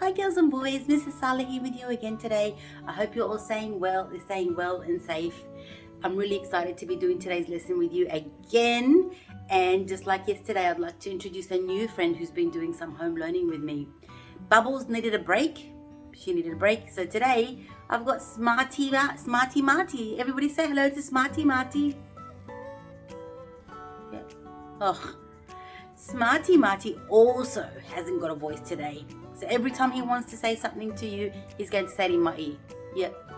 Hi girls and boys, Mrs Saleh here with you again today. I hope you're all staying well and safe. I'm really excited to be doing today's lesson with you again. And just like yesterday, I'd like to introduce a new friend who's been doing some home learning with me. Bubbles needed a break. She needed a break. So today, I've got Smarty Marty. Everybody say hello to Smarty Marty. Yeah. Oh. Smarty Marty also hasn't got a voice today. So every time he wants to say something to you, he's going to say it in my ear. Yep.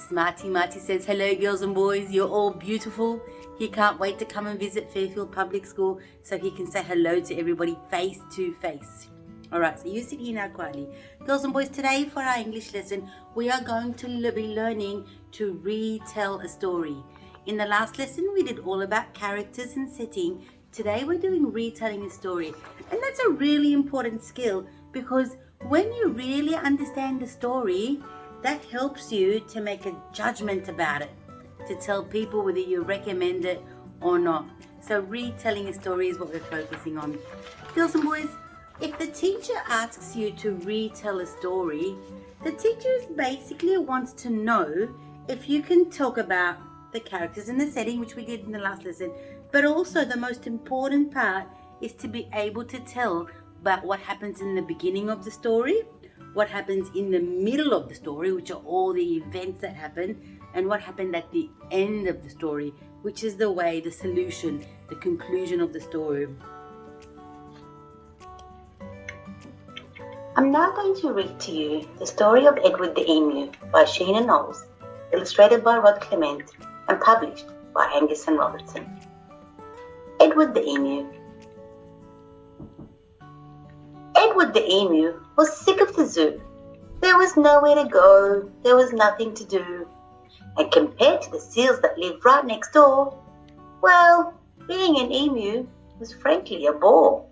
Smarty Marty says, hello girls and boys, you're all beautiful. He can't wait to come and visit Fairfield Public School so he can say hello to everybody face to face. Alright, so you sit here now quietly. Girls and boys, today for our English lesson, we are going to be learning to retell a story. In the last lesson, we did all about characters and setting. Today we're doing retelling a story, and that's a really important skill because when you really understand the story, that helps you to make a judgment about it, to tell people whether you recommend it or not. So retelling a story is what we're focusing on. Girls and boys, if the teacher asks you to retell a story, the teacher basically wants to know if you can talk about the characters and the setting, which we did in the last lesson, but also the most important part is to be able to tell about what happens in the beginning of the story, what happens in the middle of the story, which are all the events that happen, and what happened at the end of the story, which is the solution, the conclusion of the story. I'm now going to read to you the story of Edward the Emu by Sheena Knowles, illustrated by Rod Clement and published by Angus and Robertson. Edward the Emu. Edward the Emu was sick of the zoo. There was nowhere to go, there was nothing to do. And compared to the seals that lived right next door, well, being an emu was frankly a bore.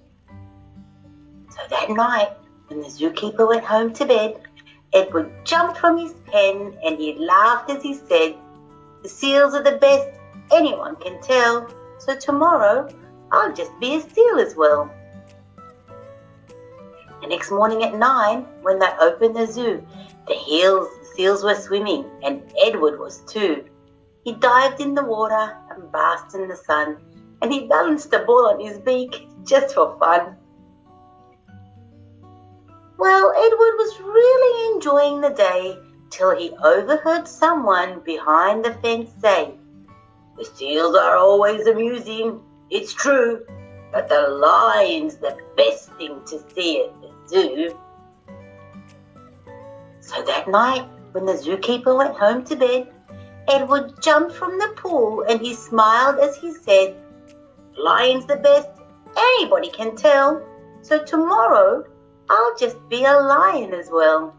So that night, when the zookeeper went home to bed, Edward jumped from his pen and he laughed as he said, "The seals are the best, anyone can tell. So tomorrow, I'll just be a seal as well." The next morning at 9, when they opened the zoo, the seals were swimming and Edward was too. He dived in the water and basked in the sun, and he balanced a ball on his beak just for fun. Well, Edward was really enjoying the day till he overheard someone behind the fence say, "The seals are always amusing, it's true, but the lion's the best thing to see at the zoo." So that night, when the zookeeper went home to bed, Edward jumped from the pool and he smiled as he said, "Lion's the best, anybody can tell, so tomorrow I'll just be a lion as well."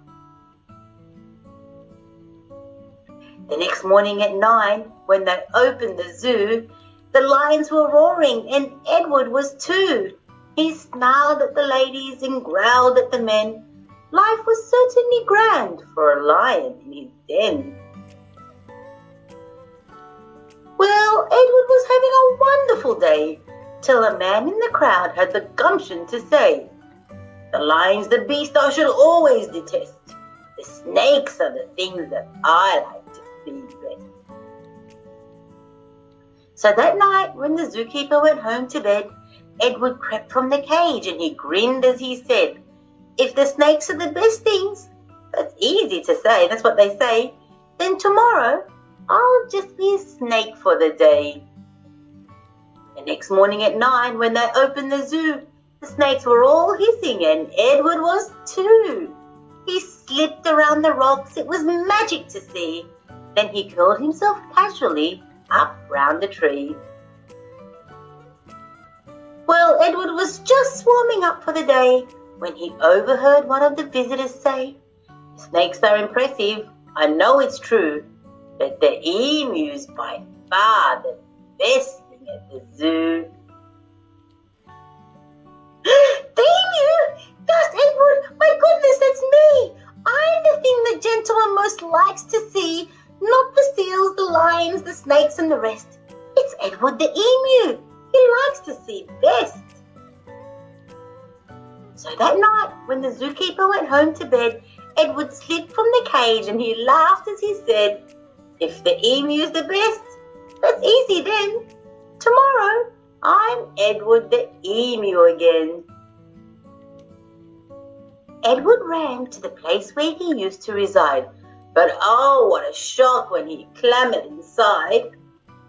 The next morning at 9, when they opened the zoo, the lions were roaring and Edward was too. He snarled at the ladies and growled at the men. Life was certainly grand for a lion in his den. Well, Edward was having a wonderful day till a man in the crowd had the gumption to say, "The lion's the beast I shall always detest. The snakes are the things that I like to feed best." So that night, when the zookeeper went home to bed, Edward crept from the cage and he grinned as he said, "If the snakes are the best things," that's easy to say, that's what they say, "then tomorrow I'll just be a snake for the day." The next morning at 9, when they opened the zoo, the snakes were all hissing and Edward was too. He slipped around the rocks, it was magic to see. Then he curled himself casually up round a tree. Well, Edward was just warming up for the day when he overheard one of the visitors say, "Snakes are impressive, I know it's true, but the emu's by far the best thing at the zoo." "The emu?" gasped Edward. "My goodness, that's me. I'm the thing the gentleman most likes to see, not the seals, the lions, the snakes and the rest. It's Edward the emu. He likes to see best." So that night, when the zookeeper went home to bed, Edward slipped from the cage and he laughed as he said, "If the emu's the best, that's easy then. Tomorrow, I'm Edward the Emu again." Edward ran to the place where he used to reside, but oh, what a shock when he clambered inside.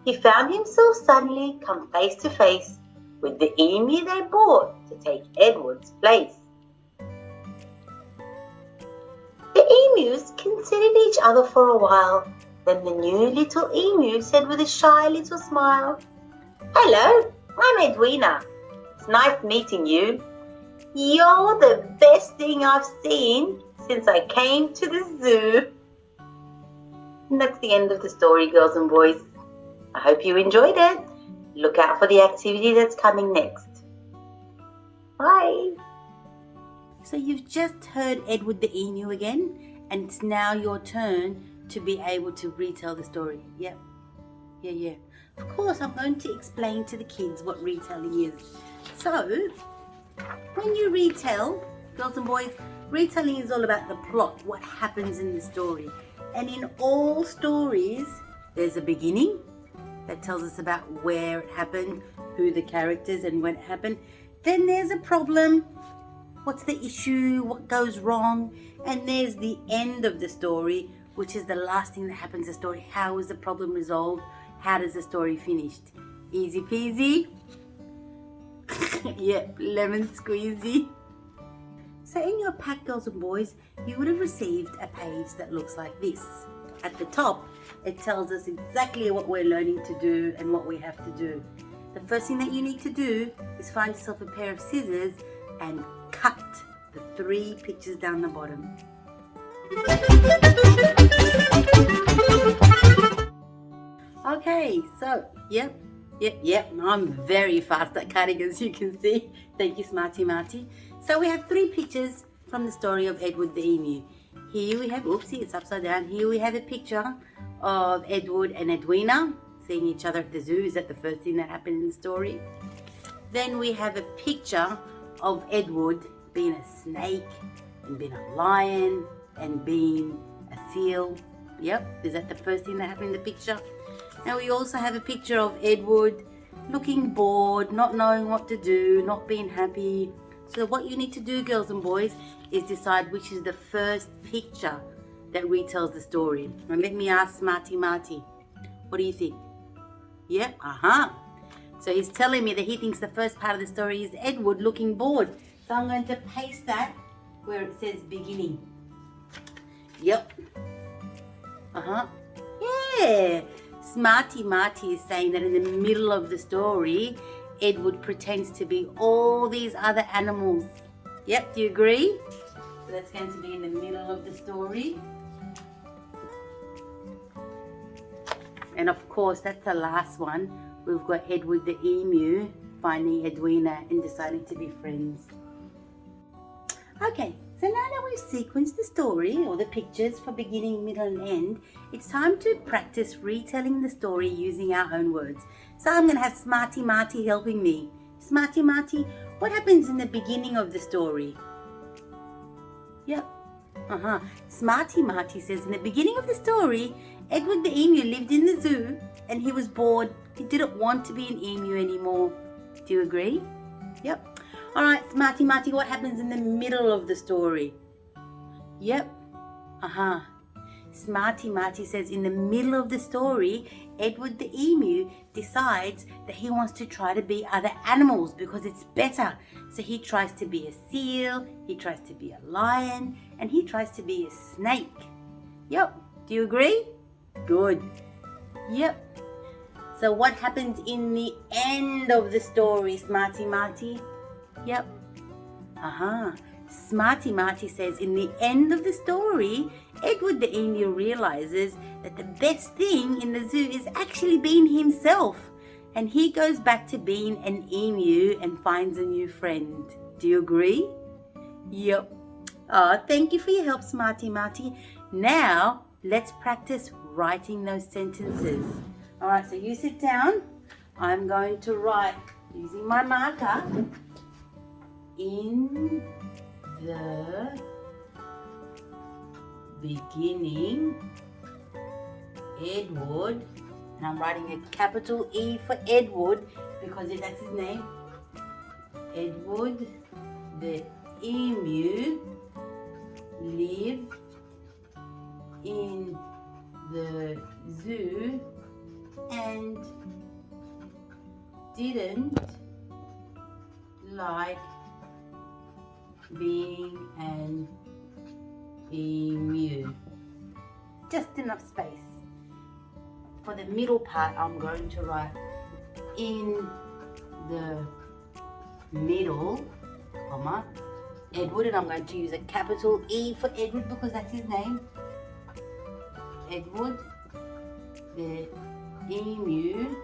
He found himself suddenly come face to face with the emu they bought to take Edward's place. The emus considered each other for a while. Then the new little emu said with a shy little smile, "Hello, I'm Edwina. It's nice meeting you. You're the best thing I've seen since I came to the zoo." And that's the end of the story, girls and boys. I hope you enjoyed it. Look out for the activity that's coming next. Bye. So you've just heard Edward the Emu again, and it's now your turn to be able to retell the story. Yep. Yeah. Of course, I'm going to explain to the kids what retelling is. So, when you retell, girls and boys, retelling is all about the plot, what happens in the story. And in all stories, there's a beginning that tells us about where it happened, who the characters and when it happened. Then there's a problem. What's the issue? What goes wrong? And there's the end of the story, which is the last thing that happens in the story. How is the problem resolved? How does the story finish? Easy peasy. Yep, lemon squeezy. So in your pack, girls and boys, you would have received a page that looks like this. At the top, it tells us exactly what we're learning to do and what we have to do. The first thing that you need to do is find yourself a pair of scissors and cut the 3 pictures down the bottom. Okay, so, yep, I'm very fast at cutting, as you can see. Thank you, Smarty Marty. So we have 3 pictures from the story of Edward the Emu. Here we have, oopsie, it's upside down. Here we have a picture of Edward and Edwina seeing each other at the zoo. Is that the first thing that happened in the story? Then we have a picture of Edward being a snake and being a lion and being a seal. Yep, is that the first thing that happened in the picture? Now we also have a picture of Edward looking bored, not knowing what to do, not being happy. So what you need to do, girls and boys, is decide which is the first picture that retells the story. And let me ask Smarty Marty, what do you think? Yep, So he's telling me that he thinks the first part of the story is Edward looking bored. So I'm going to paste that where it says beginning. Yep. Yeah. Smarty Marty is saying that in the middle of the story, Edward pretends to be all these other animals. Yep, do you agree? So that's going to be in the middle of the story. And of course, that's the last one. We've got Edward the Emu finding Edwina and deciding to be friends. Okay, so now that we've sequenced the story or the pictures for beginning, middle and end, it's time to practice retelling the story using our own words. So I'm going to have Smarty Marty helping me. Smarty Marty, what happens in the beginning of the story? Yep. Smarty Marty says in the beginning of the story, Edward the Emu lived in the zoo and he was bored. He didn't want to be an emu anymore. Do you agree? Yep. Alright, Smarty Marty, what happens in the middle of the story? Yep. Smarty Marty says in the middle of the story, Edward the Emu decides that he wants to try to be other animals because it's better. So he tries to be a seal, he tries to be a lion, and he tries to be a snake. Yep. Do you agree? Good. Yep. So what happens in the end of the story, Smarty Marty? Yep. Smarty Marty says in the end of the story, Edward the Emu realizes that the best thing in the zoo is actually being himself. And he goes back to being an emu and finds a new friend. Do you agree? Yep. Thank you for your help, Smarty Marty. Now, let's practice writing those sentences. Alright, so you sit down. I'm going to write using my marker in the beginning, Edward, and I'm writing a capital E for Edward because that's his name, Edward the Emu lived in the zoo and didn't like being an emu. Just enough space. For the middle part, I'm going to write in the middle, comma, Edward, and I'm going to use a capital E for Edward because that's his name. Edward the Emu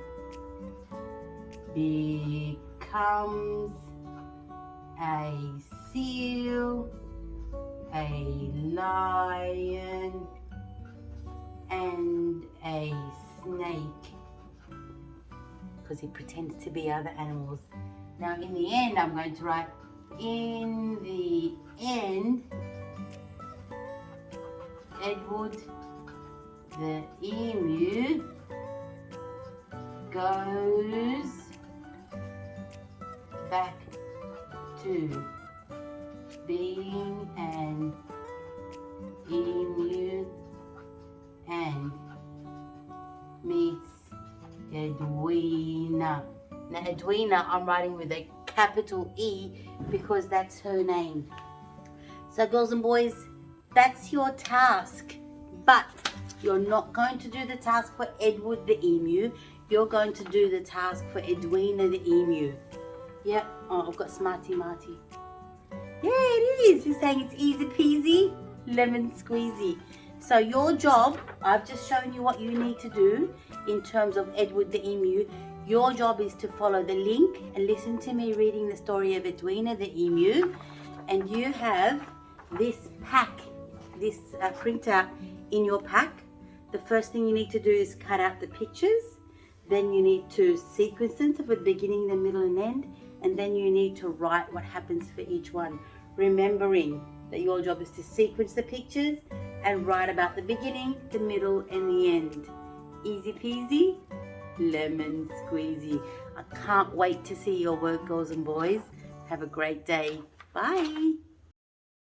becomes a seal, a lion, and a snake, because he pretends to be other animals. Now in the end, I'm going to write, in the end, Edward the Emu goes back to being an emu and meets Edwina. Now Edwina, I'm writing with a capital E because that's her name. So girls and boys, that's your task. But you're not going to do the task for Edward the Emu. You're going to do the task for Edwina the Emu. Yep. Oh, I've got Smarty Marty. Yeah, it is. He's saying it's easy peasy, lemon squeezy. So your job, I've just shown you what you need to do in terms of Edward the Emu. Your job is to follow the link and listen to me reading the story of Edwina the Emu. And you have this pack, this printout in your pack. The first thing you need to do is cut out the pictures. Then you need to sequence them for the beginning, the middle and end. And then you need to write what happens for each one. Remembering that your job is to sequence the pictures and write about the beginning, the middle and the end. Easy peasy, lemon squeezy. I can't wait to see your work, girls and boys. Have a great day. Bye.